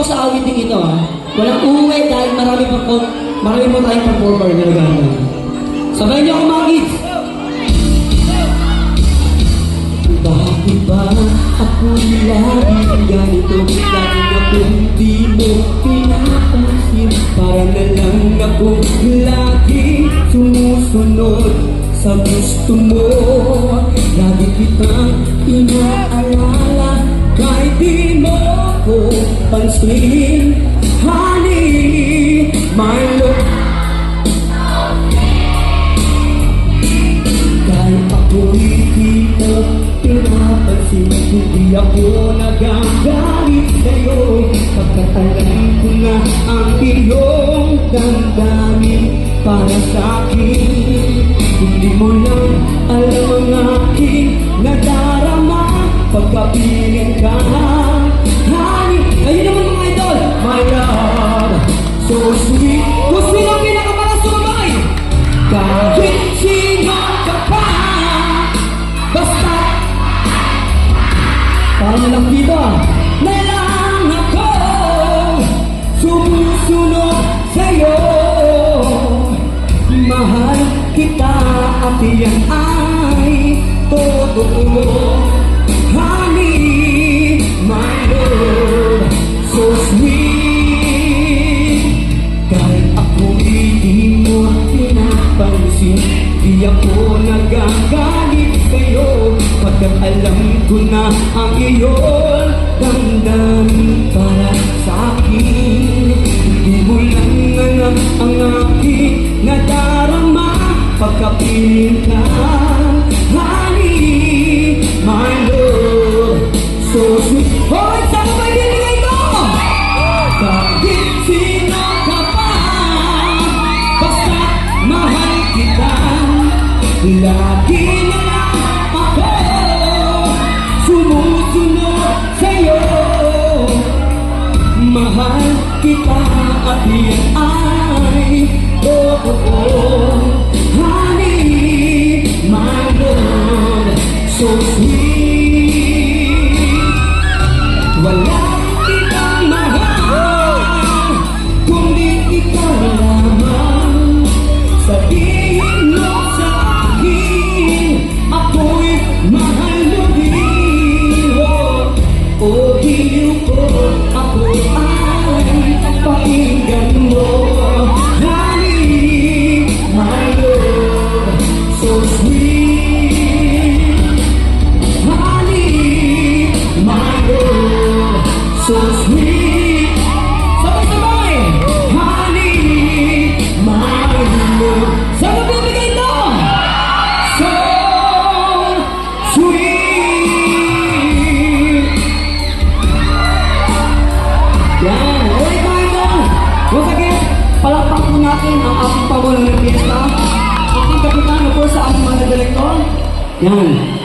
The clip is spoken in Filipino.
ako sa awiting ito ha. Walang uuwi dahil marami mo tayong performer na nagano. Sabay niyo ako mga kids. Bakit ba ako laging ganito? Laging akong di mo pinapansin. Para na lang ako laging sumusunod sa gusto mo. Lagi kitang inaalala kahit di mo ko pansin. Honey, my love. Kahit ako'y di mo pinapansin, hindi ako nagagalit sa'yo. Pagkat alam ko na ang iyong damdamin para sa'kin. Hindi mo lang alam ang aking nadarama pagkapiling ka. Honey, ayun naman mga idol. My love, so sweet. Kung sino ang pinakamakasumay, kahit sino ka pa, basta paano lang dito na lang ako sumusunod sa'yo. Mahal kita at yan ay totoo. Honey, my love, so sweet. Kahit ako'y di mo pinapansin, di ako nagagalit sa'yo. Pagkat alam ko na ang iyong damdamin para sa'kin. Hindi mo lang alam ang aking nadarama pagkapiling ka. Honey, my love, so sweet. Hoy, saan mo ba ibibigay ko? Kahit sino ka pa, basta mahal kita. Lagi na lang ako sumusunod sa'yo. Mahal kita at yan ay totoo. Honey, my love, so sweet. Walang ibang mahal kundi ikaw lamang. Sabihin mo sa akin, ako'y mahal mo din. O hiyo ko, ako ay pakinggan mo. Honey, my love, so sweet. Honey, my love, so sweet. Sabay-sabay! Honey, my love. Saan mo bibigay ito? So sweet. Yan. Ulit mga ito. Once again, palakpak po natin ang ating pawala ng piyesta. Ating kapitan, of course, sa ating mga direktor. Yan.